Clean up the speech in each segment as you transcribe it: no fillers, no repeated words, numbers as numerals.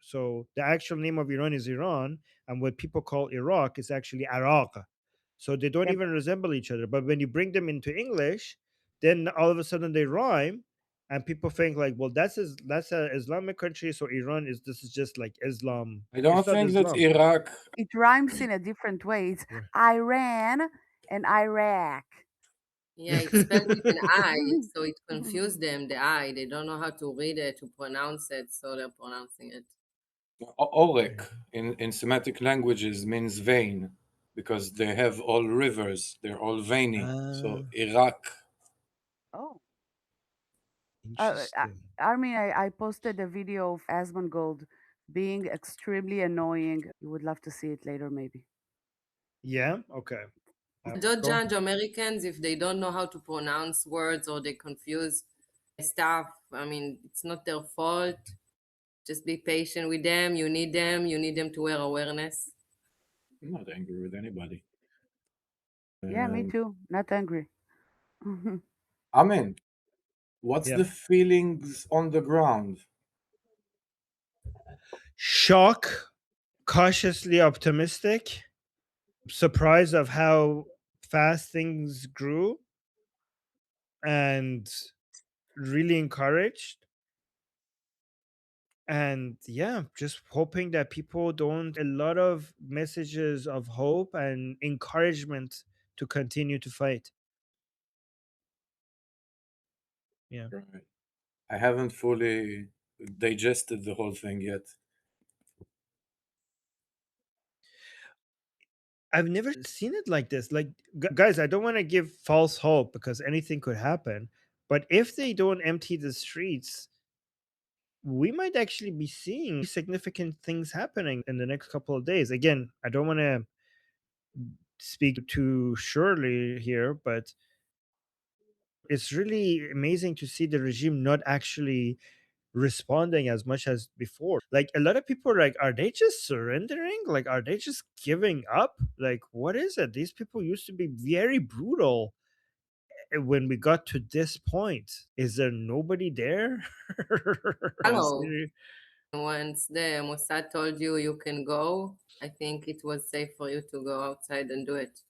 So the actual name of Iran is Iran, and what people call Iraq is actually Iraq. So they don't even resemble each other. But when you bring them into English, then all of a sudden they rhyme, and people think like, well, that's an Islamic country, so Iran is this is just like Islam. I don't It's not think that Islam. Iraq. It rhymes in a different way. It's Iran and Iraq. Yeah, it's spelled with an I, so it confused them, the I. They don't know how to read it, to pronounce it, so they're pronouncing it. Orek in Semitic languages means vein, because they have all rivers, they're all veiny. So Iraq. Oh. Interesting. Armin, I posted a video of Asmongold being extremely annoying. You would love to see it later, maybe. Yeah. Okay. Don't judge Americans if they don't know how to pronounce words or they confuse stuff. I mean, it's not their fault. Just be patient with them. You need them. You need them to wear awareness. I'm not angry with anybody. Yeah, me too. Not angry. Amen. What's the feelings on the ground? Shock, cautiously optimistic, surprise of how fast things grew, and really encouraged. And yeah, just hoping that people don't a lot of messages of hope and encouragement to continue to fight. Yeah. Right. I haven't fully digested the whole thing yet. I've never seen it like this. Like, guys, I don't want to give false hope because anything could happen. But if they don't empty the streets, we might actually be seeing significant things happening in the next couple of days. Again, I don't want to speak too surely here, but it's really amazing to see the regime not actually responding as much as before. Like, a lot of people are like, are they just surrendering? Like, are they just giving up? Like, what is it? These people used to be very brutal. When we got to this point, is there nobody there? Hello. Once the Mossad told you you can go, I think it was safe for you to go outside and do it.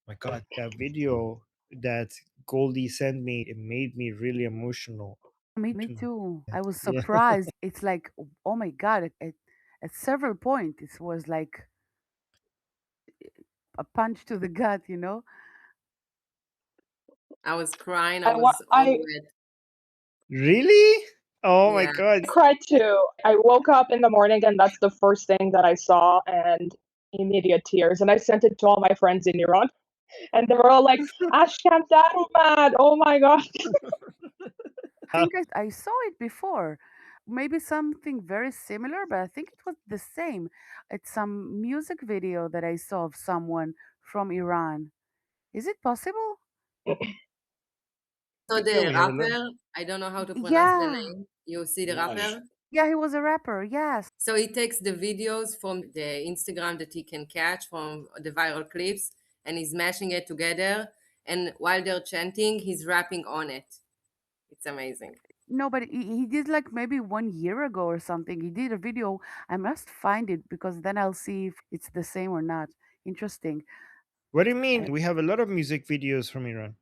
My God, that video that Goldie sent me, it made me really emotional. Me too. I was surprised. It's like, oh my God, at several points, it was like a punch to the gut, you know? I was crying. I was all wet. Really? Oh my Yeah. God. I cried too. I woke up in the morning and that's the first thing that I saw, and immediate tears. And I sent it to all my friends in Iran. And they were all like, Ashkam Darumad, oh my God. I think I saw it before. Maybe something very similar, but I think it was the same. It's some music video that I saw of someone from Iran. Is it possible? So the rapper, I don't know how to pronounce the name. You see the rapper? Yeah, he was a rapper, yes. So he takes the videos from the Instagram that he can catch from the viral clips, and he's mashing it together. And while they're chanting, he's rapping on it. It's amazing. No, but he did like maybe 1 year ago or something. He did a video. I must find it because then I'll see if it's the same or not. Interesting. What do you mean? We have a lot of music videos from Iran.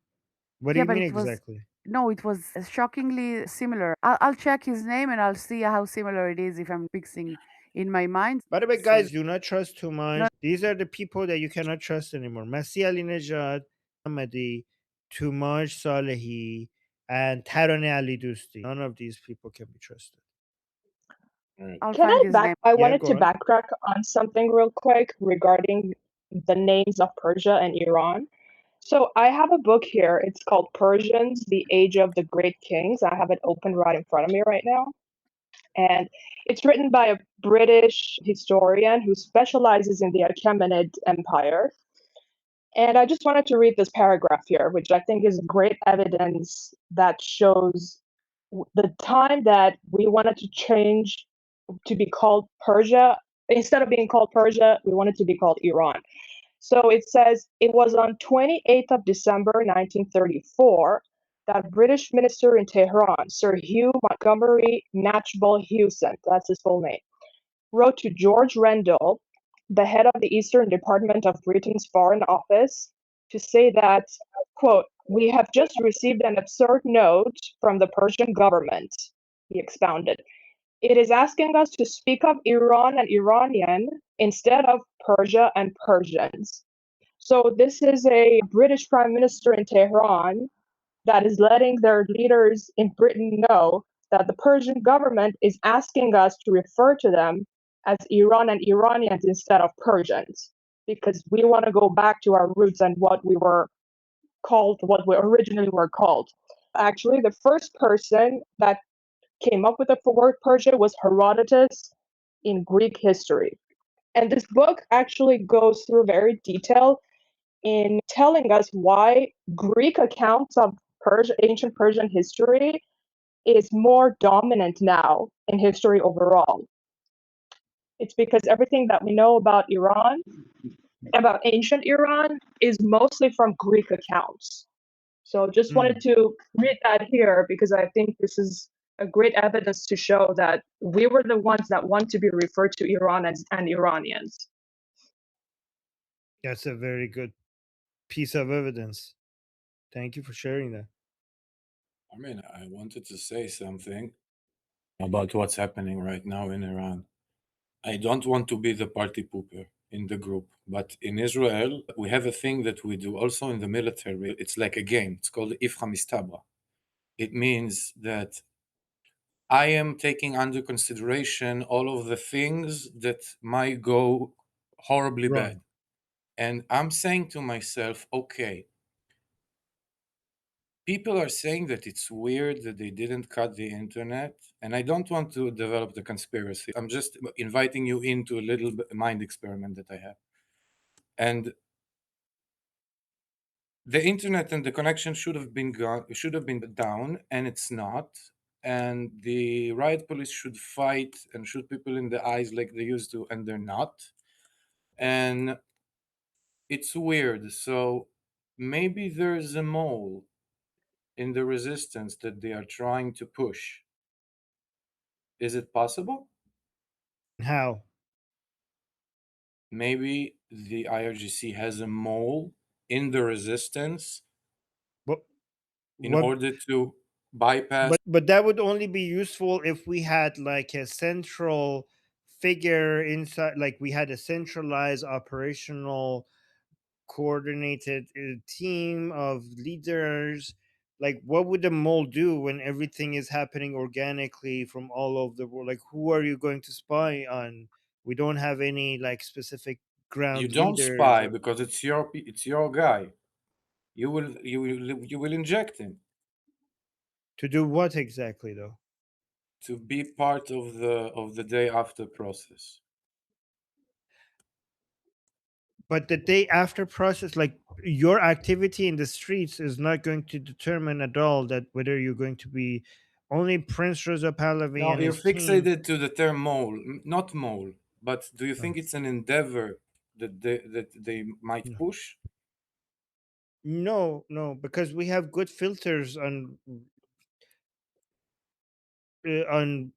What do you mean exactly? No, it was shockingly similar. I'll check his name and I'll see how similar it is if I'm fixing in my mind. By the way, guys, do not trust too much. These are the people that you cannot trust anymore. Masih Ali Nejad, Ahmadi, Tumaj Salehi, and Taraneh Ali Dosti. None of these people can be trusted. I wanted to backtrack on something real quick regarding the names of Persia and Iran. So I have a book here. It's called Persians, The Age of the Great Kings. I have it open right in front of me right now. And it's written by a British historian who specializes in the Achaemenid Empire. And I just wanted to read this paragraph here, which I think is great evidence that shows the time that we wanted to change to be called Persia. Instead of being called Persia, we wanted to be called Iran. So it says, it was on 28th of December, 1934, that British minister in Tehran, Sir Hugh Montgomery Knatchbull Hewson, that's his full name, wrote to George Rendell, the head of the Eastern Department of Britain's Foreign Office, to say that, quote, "We have just received an absurd note from the Persian government," he expounded. "It is asking us to speak of Iran and Iranian instead of Persia and Persians." So this is a British prime minister in Tehran that is letting their leaders in Britain know that the Persian government is asking us to refer to them as Iran and Iranians instead of Persians, because we want to go back to our roots and what we were called, what we originally were called. Actually, the first person that came up with the word Persia was Herodotus in Greek history. And this book actually goes through very detail in telling us why Greek accounts of ancient Persian history is more dominant now in history overall. It's because everything that we know about Iran, about ancient Iran, is mostly from Greek accounts. So just wanted to read that here because I think this is a great evidence to show that we were the ones that want to be referred to Iran as and Iranians. That's a very good piece of evidence. Thank you for sharing that. I mean, I wanted to say something about what's happening right now in Iran. I don't want to be the party pooper in the group, but in Israel, we have a thing that we do also in the military. It's like a game. It's called Ifcha Mistabra. It means that I am taking under consideration all of the things that might go horribly Wrong. bad. And I'm saying to myself, okay, people are saying that it's weird that they didn't cut the internet. And I don't want to develop the conspiracy. I'm just inviting you into a little mind experiment that I have. And the internet and the connection should have been down, and it's not. And the riot police should fight and shoot people in the eyes like they used to, and they're not. And it's weird. So maybe there's a mole in the resistance that they are trying to push. Is it possible? How? Maybe the IRGC has a mole in the resistance in order to bypass. But that would only be useful if we had like a central figure inside, like we had a centralized operational coordinated team of leaders. Like what would the mole do when everything is happening organically from all over the world? Like who are you going to spy on? We don't have any like specific You ground don't leaders spy because it's your guy. You will inject him to do what exactly though? to be part of the day after process. But the day after process, like your activity in the streets is not going to determine at all that whether you're going to be only Prince Reza Pahlavi No, and you're his team. fixated to the term mole, not mole. But do you think it's an endeavor that they might No. push? No, because we have good filters on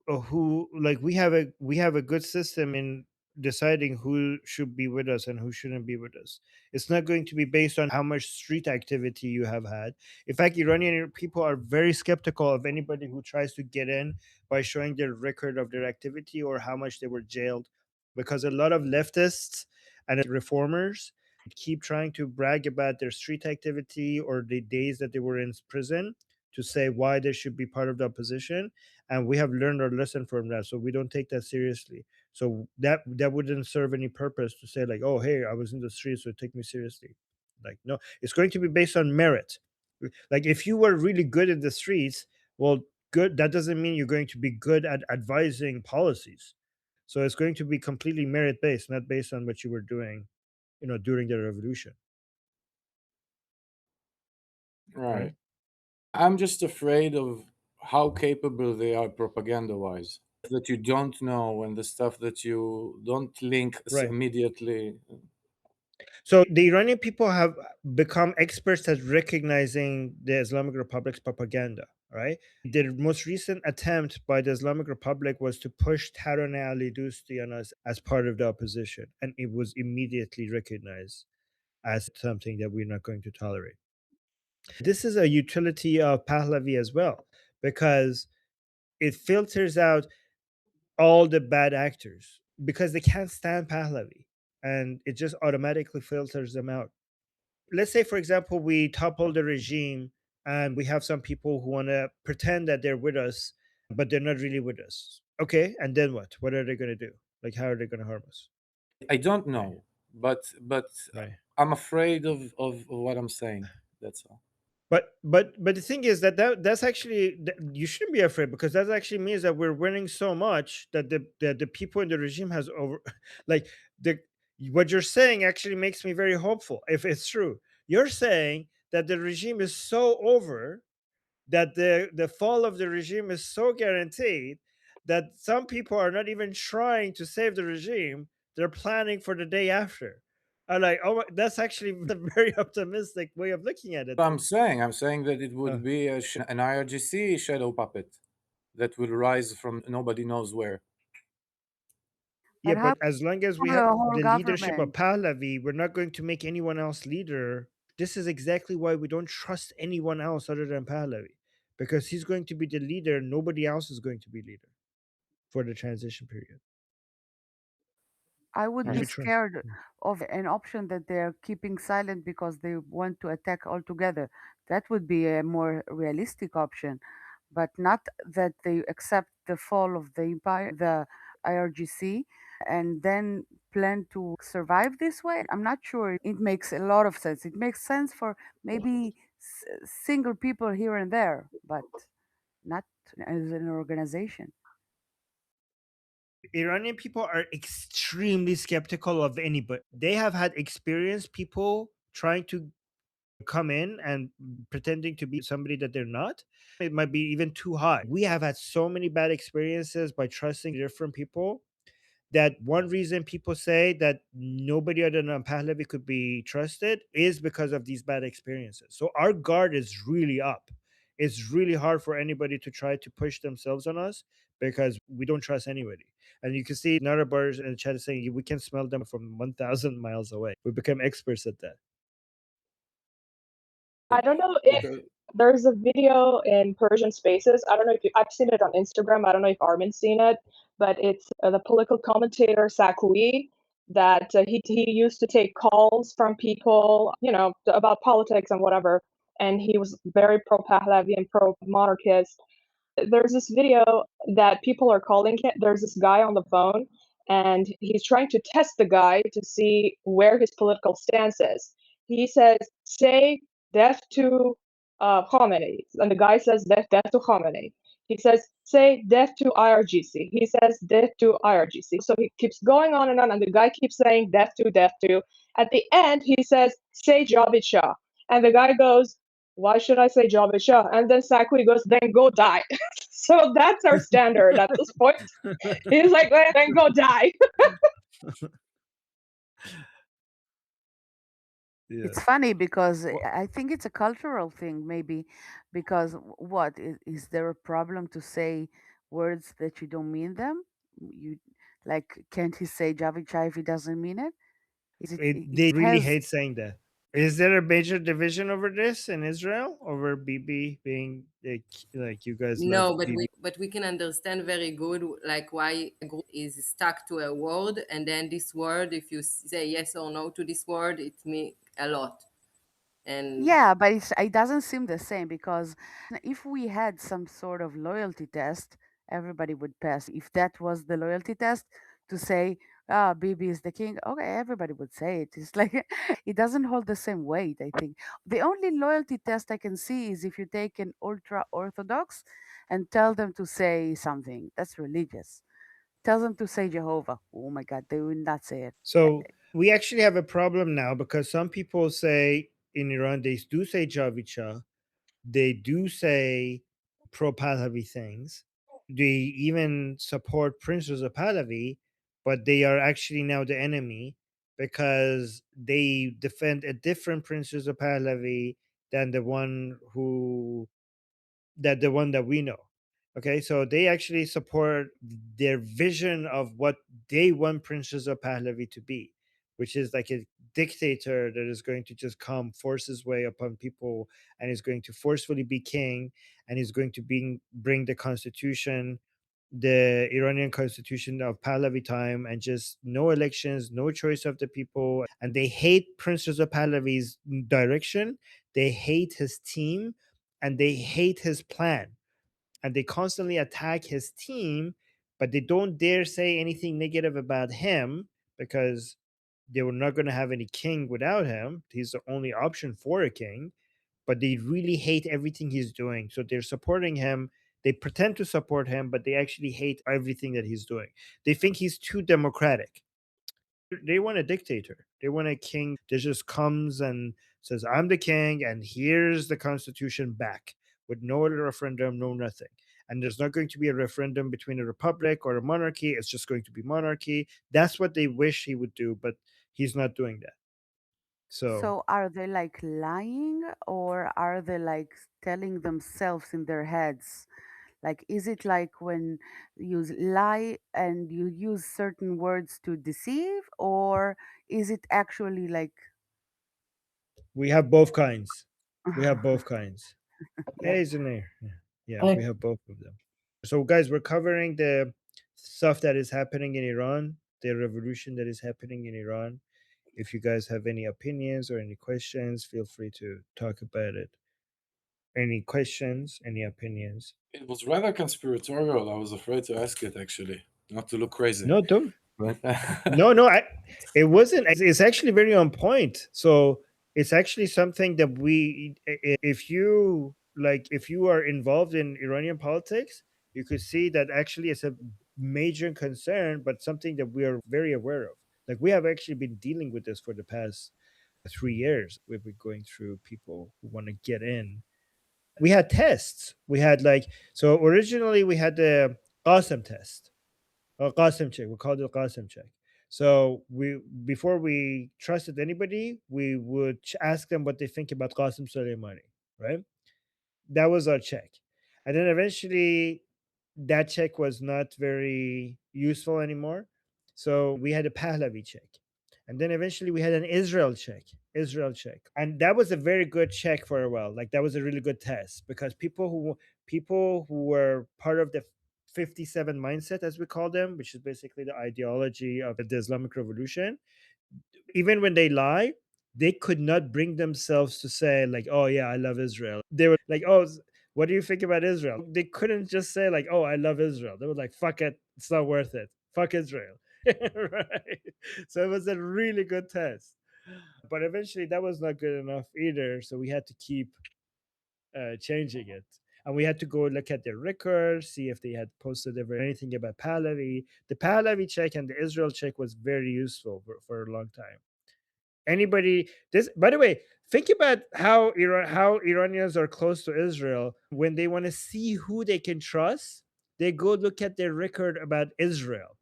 who, like we have a good system in deciding who should be with us and who shouldn't be with us. It's not going to be based on how much street activity you have had. In fact, Iranian people are very skeptical of anybody who tries to get in by showing their record of their activity or how much they were jailed, because a lot of leftists and reformers keep trying to brag about their street activity or the days that they were in prison to say why they should be part of the opposition, and we have learned our lesson from that, so we don't take that seriously. So that wouldn't serve any purpose to say like, oh hey, I was in the streets, so take me seriously. Like no, it's going to be based on merit. Like if you were really good in the streets, well, good, that doesn't mean you're going to be good at advising policies. So it's going to be completely merit based, not based on what you were doing, during the revolution. Right. I'm just afraid of how capable they are propaganda wise. That you don't know and the stuff that you don't link Right. immediately. So the Iranian people have become experts at recognizing the Islamic Republic's propaganda, right? The most recent attempt by the Islamic Republic was to push Tehran Ali Dosti on us as part of the opposition, and it was immediately recognized as something that we're not going to tolerate. This is a utility of Pahlavi as well, because it filters out all the bad actors because they can't stand Pahlavi, and it just automatically filters them out. Let's say, for example, we topple the regime and we have some people who want to pretend that they're with us, but they're not really with us. Okay, and then what? What are they going to do? Like, how are they going to harm us? I don't know, but Right. I'm afraid of what I'm saying. That's all. But the thing is that's actually you shouldn't be afraid, because that actually means that we're winning so much that the people in the regime has over like the what you're saying actually makes me very hopeful if it's true. You're saying that the regime is so over, that the fall of the regime is so guaranteed, that some people are not even trying to save the regime, they're planning for the day after. I'm like, oh, that's actually a very optimistic way of looking at it. I'm saying that it would be an IRGC shadow puppet that will rise from nobody knows where. Yeah, And how but as long as we the have whole the leadership of government? Pahlavi, we're not going to make anyone else leader. This is exactly why we don't trust anyone else other than Pahlavi, because he's going to be the leader. Nobody else is going to be leader for the transition period. I would be You should trust. scared of an option that they're keeping silent because they want to attack altogether. That would be a more realistic option, but not that they accept the fall of the empire, the IRGC, and then plan to survive this way. I'm not sure it makes a lot of sense. It makes sense for maybe single people here and there, but not as an organization. Iranian people are extremely skeptical of anybody. They have had experienced people trying to come in and pretending to be somebody that they're not. It might be even too high. We have had so many bad experiences by trusting different people, that one reason people say that nobody other than Pahlavi could be trusted is because of these bad experiences. So our guard is really up. It's really hard for anybody to try to push themselves on us because we don't trust anybody. And you can see another birds in the chat is saying we can smell them from 1,000 miles away. We become experts at that. I don't know if there's a video in Persian Spaces. I don't know if I've seen it on Instagram. I don't know if Armin's seen it, but it's the political commentator Sakui that he used to take calls from people, about politics and whatever. And he was very pro Pahlavi and pro monarchist. There's this video that people are calling it. There's this guy on the phone, and he's trying to test the guy to see where his political stance is. He says, say death to Khomeini. And the guy says, death to Khomeini. He says, say death to IRGC. He says, death to IRGC. So he keeps going on, and the guy keeps saying, death to, death to. At the end, he says, say Javid Shah. And the guy goes, why should I say Javid Shah? And then Sakui goes, then go die. So that's our standard at this point. He's like, well, then go die. Yeah. It's funny because I think it's a cultural thing, maybe, because what is there a problem to say words that you don't mean them? You like, can't he say Javid Chai if he doesn't mean it? They It really has. hate saying that. Is there a major division over this in Israel, over BB being like you guys love No, BB? but we can understand very good like why a group is stuck to a word, and then this word, if you say yes or no to this word, it means a lot. And Yeah, but it doesn't seem the same because if we had some sort of loyalty test, everybody would pass. If that was the loyalty test to say, ah, Bibi is the king, okay, everybody would say it. It's like it doesn't hold the same weight, I think. The only loyalty test I can see is if you take an ultra orthodox and tell them to say something that's religious. Tell them to say Jehovah. Oh my God, they will not say it. So we actually have a problem now because some people say in Iran they do say Javicha, they do say pro Pahlavi things, they even support Prince Reza Pahlavi, but they are actually now the enemy because they defend a different Prince Reza Pahlavi than the one that we know. Okay, so they actually support their vision of what they want Prince Reza Pahlavi to be, which is like a dictator that is going to just come, force his way upon people, and is going to forcefully be king, and is going to bring the constitution, the Iranian constitution of Pahlavi time, and just no elections, no choice of the people. And they hate Prince Reza Pahlavi's direction, they hate his team, and they hate his plan. And they constantly attack his team, but they don't dare say anything negative about him because they were not going to have any king without him. He's the only option for a king, but they really hate everything he's doing. So they're supporting him. They pretend to support him, but they actually hate everything that he's doing. They think he's too democratic. They want a dictator. They want a king that just comes and says, I'm the king, and here's the constitution back with no referendum, no nothing. And there's not going to be a referendum between a republic or a monarchy. It's just going to be monarchy. That's what they wish he would do, but he's not doing that. So are they like lying, or are they like telling themselves in their heads? Like, is it like when you lie and you use certain words to deceive, or is it actually like, we have both kinds. We have both kinds. yeah? Hey, Zunair. Yeah, we have both of them. So, guys, we're covering the stuff that is happening in Iran, the revolution that is happening in Iran. If you guys have any opinions or any questions, feel free to talk about it. Any questions, any opinions? It was rather conspiratorial. I was afraid to ask it, actually, not to look crazy. No, don't. But No, it wasn't. It's actually very on point. So it's actually something that if you if you are involved in Iranian politics, you could see that actually it's a major concern, but something that we are very aware of. Like we have actually been dealing with this for the past 3 years. We've been going through people who want to get in. We had tests. We had so originally we had the Qasem test. Qasim check. We called it Qasim check. So we before we trusted anybody, we would ask them what they think about Qasim Soleimani, right? That was our check. And then eventually that check was not very useful anymore. So we had a Pahlavi check. And then eventually we had an Israel check. Israel check. And that was a very good check for a while. Like that was a really good test because people who were part of the 57 mindset, as we call them, which is basically the ideology of the Islamic Revolution, even when they lie, they could not bring themselves to say like, "Oh yeah, I love Israel." They were like, "Oh, what do you think about Israel?" They couldn't just say like, "Oh, I love Israel." They were like, "Fuck it, it's not worth it. Fuck Israel." Right? So it was a really good test, but eventually that was not good enough either. So we had to keep changing it. And we had to go look at their records, see if they had posted ever anything about Pahlavi. The Pahlavi check and the Israel check was very useful for a long time. Anybody, this, by the way, think about how Iranians are close to Israel. When they want to see who they can trust, they go look at their record about Israel.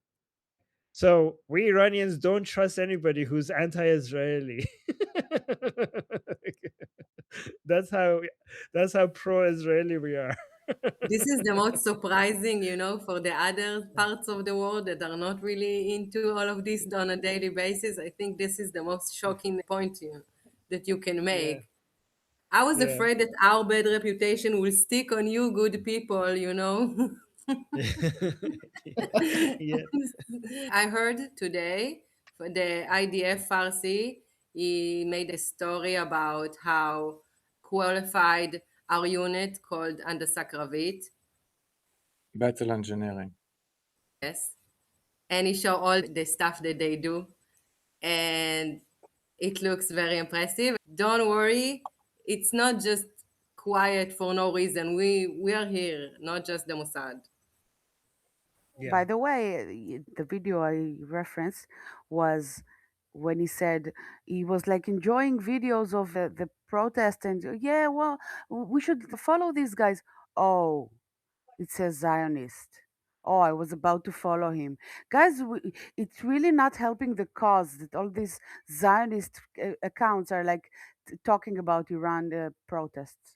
So we Iranians don't trust anybody who's anti-Israeli. that's how that's how pro-Israeli we are. This is the most surprising, for the other parts of the world that are not really into all of this on a daily basis. I think this is the most shocking point that you can Yeah, make. I was yeah. afraid that our bad reputation will stick on you, good people. Yeah. I heard today for the IDF Farsi, he made a story about how qualified our unit called Andasakravit. battle engineering. Yes. And he showed all the stuff that they do. And it looks very impressive. Don't worry, it's not just quiet for no reason. We are here, not just the Mossad. Yeah. By the way, the video I referenced was when he said he was like enjoying videos of the protest, and yeah, well, we should follow these guys. Oh, it says Zionist. Oh, I was about to follow him. Guys, it's really not helping the cause that all these Zionist accounts are like talking about Iran protests.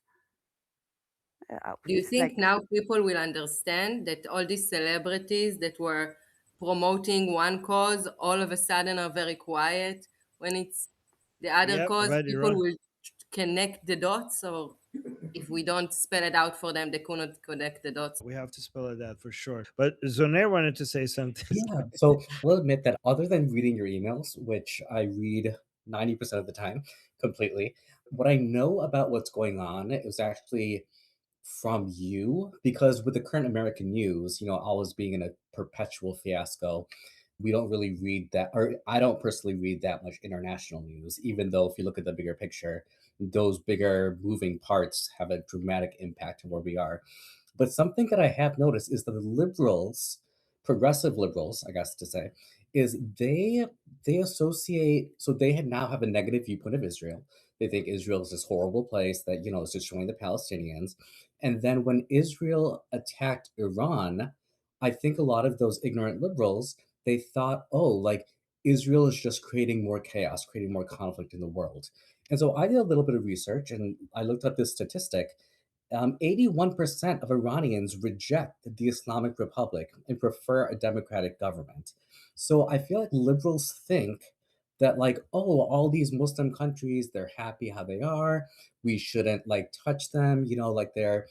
Do you It's like, think now people will understand that all these celebrities that were promoting one cause all of a sudden are very quiet when it's the other Yep, cause? about People Iran. will connect the dots, or if we don't spell it out for them, they couldn't connect the dots. We have to spell it out for sure. But Zonair wanted to say something. Yeah. So I will admit that other than reading your emails, which I read 90% of the time completely, what I know about what's going on is actually from you, because with the current American news, always being in a perpetual fiasco, we don't really read that, or I don't personally read that much international news, even though if you look at the bigger picture, those bigger moving parts have a dramatic impact on where we are. But something that I have noticed is that the liberals, progressive liberals, I guess to say, is they associate, so they now have a negative viewpoint of Israel. They think Israel is this horrible place that is destroying the Palestinians. And then when Israel attacked Iran, I think a lot of those ignorant liberals, they thought, oh, like Israel is just creating more chaos, creating more conflict in the world. And so I did a little bit of research and I looked up this statistic. 81% of Iranians reject the Islamic Republic and prefer a democratic government. So I feel like liberals think that, like, oh, all these Muslim countries, they're happy how they are. We shouldn't like touch them. Like there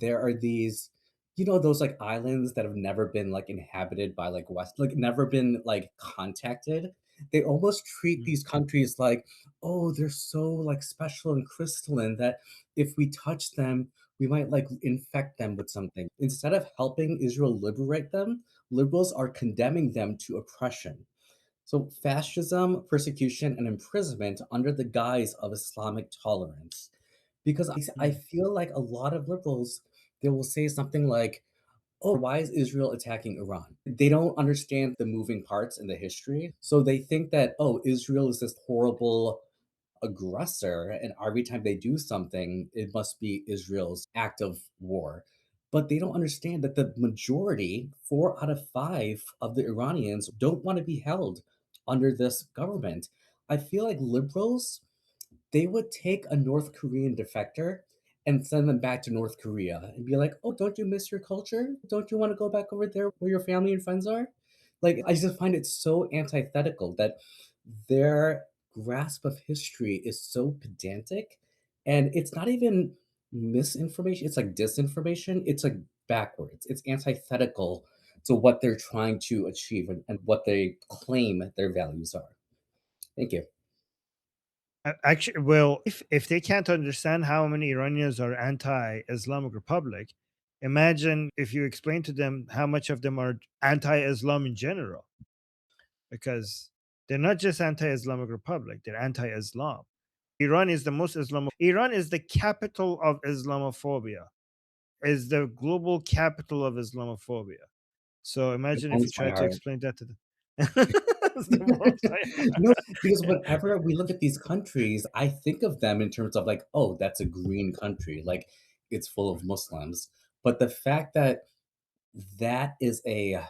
are these, those like islands that have never been like inhabited by like West, like never been like contacted. They almost treat these countries like, oh, they're so like special and crystalline that if we touch them, we might like infect them with something. Instead of helping Israel liberate them, liberals are condemning them to oppression. So, fascism, persecution, and imprisonment under the guise of Islamic tolerance. Because I feel like a lot of liberals, they will say something like, oh, why is Israel attacking Iran? They don't understand the moving parts in the history. So they think that, oh, Israel is this horrible aggressor, and every time they do something, it must be Israel's act of war. But they don't understand that the majority, 4 out of 5 of the Iranians, don't want to be held under this government. I feel like liberals, they would take a North Korean defector and send them back to North Korea and be like, oh, don't you miss your culture? Don't you want to go back over there where your family and friends are? Like, I just find it so antithetical that their grasp of history is so pedantic, and it's not even misinformation, it's like disinformation. It's like backwards, it's antithetical to what they're trying to achieve and what they claim their values are. Thank you. Actually, well, if they can't understand how many Iranians are anti-Islamic Republic, imagine if you explain to them how much of them are anti-Islam in general, because they're not just anti-Islamic Republic; they're anti-Islam. Iran is the most Islam. Iran is the capital of Islamophobia. Is the global capital of Islamophobia. So It imagine if you warms my try to heart. explain that to them. It's the worst. No, because whenever we look at these countries, I think of them in terms of like, oh, that's a green country, like it's full of Muslims. But the fact that that is a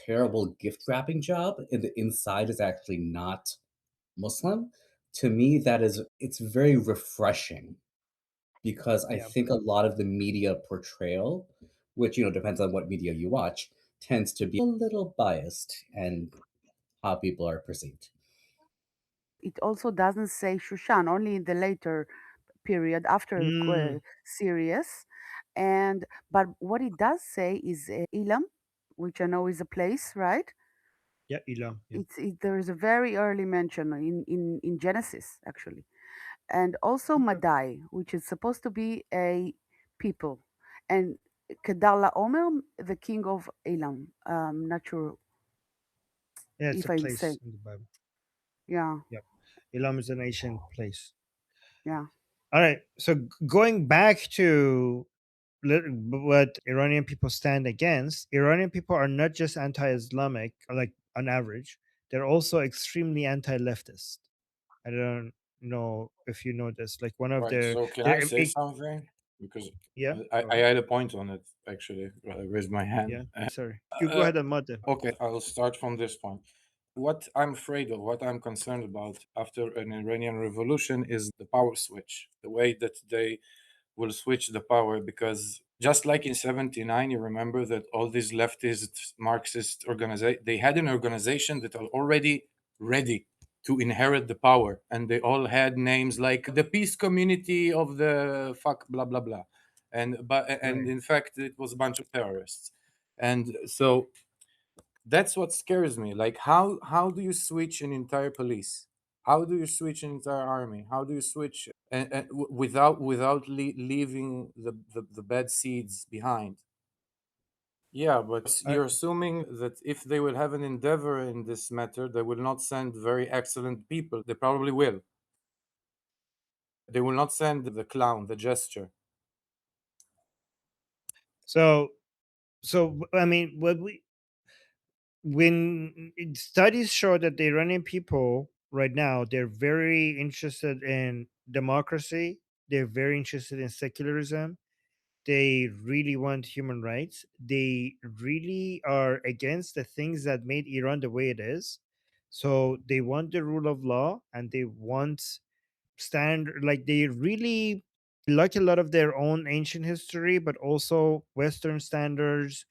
terrible gift wrapping job and the inside is actually not Muslim, to me, it's very refreshing because I Yeah. think a lot of the media portrayal, which, depends on what media you watch, tends to be a little biased and how people are perceived. it also doesn't say Shushan, only in the later period after Mm, Sirius. And but what it does say is Elam, which I know is a place, right? yeah, Ilam. Yeah. There is a very early mention in Genesis actually, and also Okay. Madai, which is supposed to be a people, and Kedar Omer, the king of Elam. Not sure Yeah, it's a if I'm place saying, in the Bible. yeah, Yep. Ilam is an ancient place. yeah. All right. So going back to what Iranian people stand against, Iranian people are not just anti-Islamic, like on average, they're also extremely anti-leftist. I don't know if you know this. Like one of Right. their, So can I their say something? because Yeah. I had a point on it actually. I raised my hand. Yeah. Sorry. You go ahead and mod them. Okay, I'll start from this point. What I'm afraid of, what I'm concerned about after an Iranian revolution is the power switch, the way that they will switch the power. Because just like in 79, you remember that all these leftist Marxist organizations, they had an organization that are already ready to inherit the power, and they all had names like the peace community of the fuck blah blah blah, and in fact it was a bunch of terrorists. And so that's what scares me. Like, how do you switch an entire police? How do you switch an entire army? How do you switch without leaving the bad seeds behind? Yeah, but I, you're assuming that if they will have an endeavor in this matter, they will not send very excellent people. They probably will. They will not send the clown, the gesture. so I mean, when studies show that the Iranian people right now, they're very interested in democracy, they're very interested in secularism, they really want human rights, they really are against the things that made Iran the way it is. So they want the rule of law, and they want like they really like a lot of their own ancient history, but also Western standards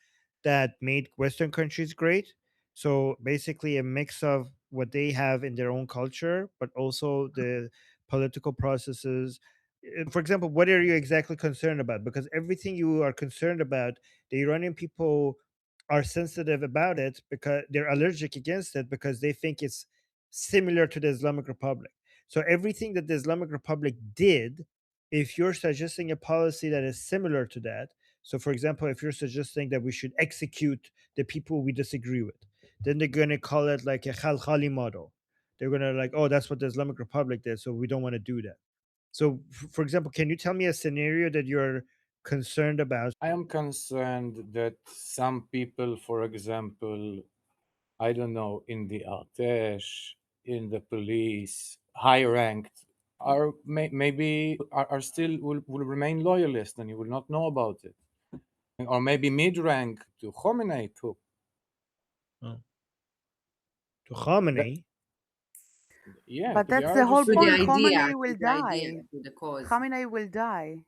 that made Western countries great. So basically, a mix of what they have in their own culture, but also the political processes. For example, what are you exactly concerned about? Because everything you are concerned about, the Iranian people are sensitive about it because they're allergic against it because they think it's similar to the Islamic Republic. So everything that the Islamic Republic did, if you're suggesting a policy that is similar to that, so for example, if you're suggesting that we should execute the people we disagree with, then they're going to call it like a Khalkhali model. They're going to like, oh, that's what the Islamic Republic did, so we don't want to do that. So, for example, can you tell me a scenario that you're concerned about? I am concerned that some people, for example, I don't know, in the Artesh, in the police, high ranked, maybe are still will remain loyalist and you will not know about it. Or maybe mid rank to Khomeini too. Oh. To That, Khamenei? yeah, But to the that's the whole To the point. RGC. idea, Khamenei to will the idea, die. to the cause. Khamenei will die.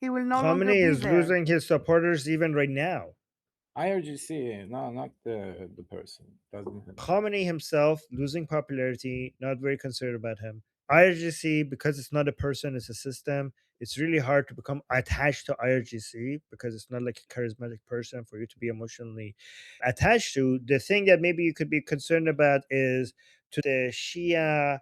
He will no longer Khamenei be is there. losing his supporters even right now. IRGC, no, not the person. Doesn't. Khamenei himself losing popularity, not very concerned about him. IRGC, because it's not a person, it's a system. It's really hard to become attached to IRGC because it's not like a charismatic person for you to be emotionally attached to. The thing that maybe you could be concerned about is to the Shia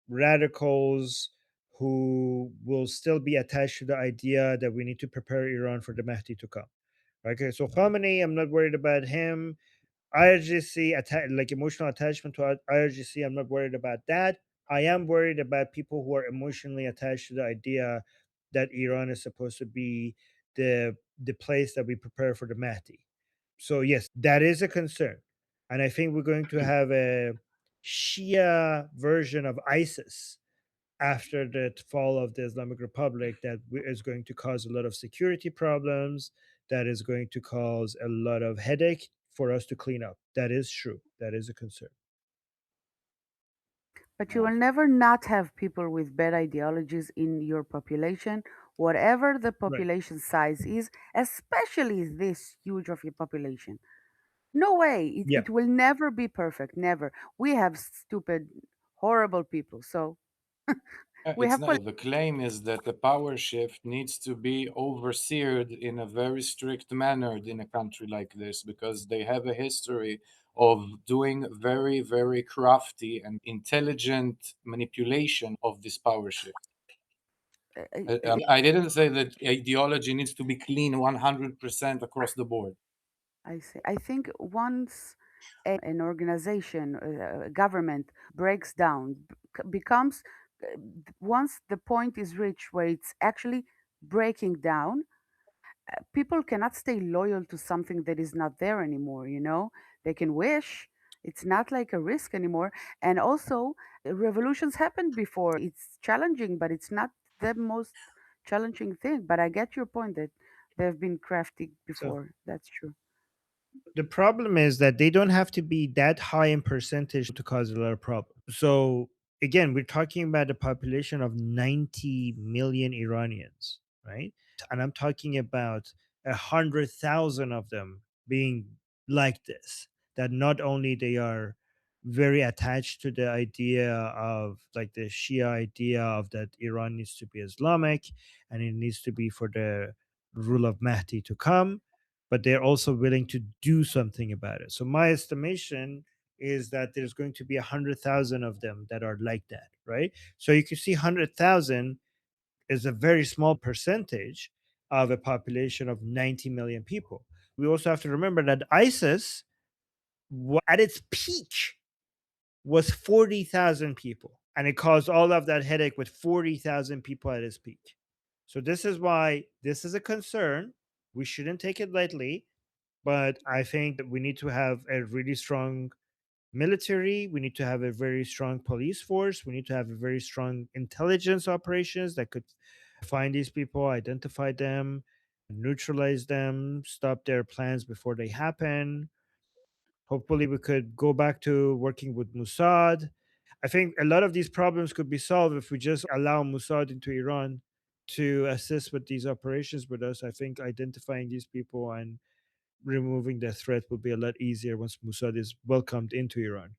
radicals who will still be attached to the idea that we need to prepare Iran for the Mahdi to come. Okay, so Khamenei, I'm not worried about him. IRGC, like emotional attachment to IRGC, I'm not worried about that. I am worried about people who are emotionally attached to the idea that Iran is supposed to be the place that we prepare for the Mahdi. So yes, that is a concern, and I think we're going to have a Shia version of ISIS after the fall of the Islamic Republic that is going to cause a lot of security problems, that is going to cause a lot of headache for us to clean up. That is true. That is a concern. But you will never not have people with bad ideologies in your population, whatever the Right. population size is, especially this huge of a population. No way. Yeah. It will never be perfect. Never. We have stupid, horrible people. So we It's have not. The claim is that the power shift needs to be overseered in a very strict manner in a country like this because they have a history of doing very, very crafty and intelligent manipulation of this power shift. I didn't say that ideology needs to be clean 100% across the board. I say. I think once an organization, a government breaks down, becomes once the point is reached where it's actually breaking down, people cannot stay loyal to something that is not there anymore. They can wish. It's not like a risk anymore. And also, revolutions happened before. It's challenging, but it's not the most challenging thing. But I get your point that they've been crafty So before. That's true. the problem is that they don't have to be that high in percentage to cause a lot of problems. So again, we're talking about a population of 90 million Iranians, right? And I'm talking about 100,000 of them being like this. That not only they are very attached to the idea of like the Shia idea of that Iran needs to be Islamic and it needs to be for the rule of Mahdi to come, but they're also willing to do something about it. So my estimation is that there's going to be 100,000 of them that are like that, right? So you can see 100,000 is a very small percentage of a population of 90 million people. We also have to remember that ISIS, at its peak, was 40,000 people, and it caused all of that headache with 40,000 people at its peak. So this is why this is a concern. We shouldn't take it lightly, but I think that we need to have a really strong military. We need to have a very strong police force. We need to have a very strong intelligence operations that could find these people, identify them, neutralize them, stop their plans before they happen. Hopefully, we could go back to working with Mossad. I think a lot of these problems could be solved if we just allow Mossad into Iran to assist with these operations with us. I think identifying these people and removing the threat will be a lot easier once Mossad is welcomed into Iran.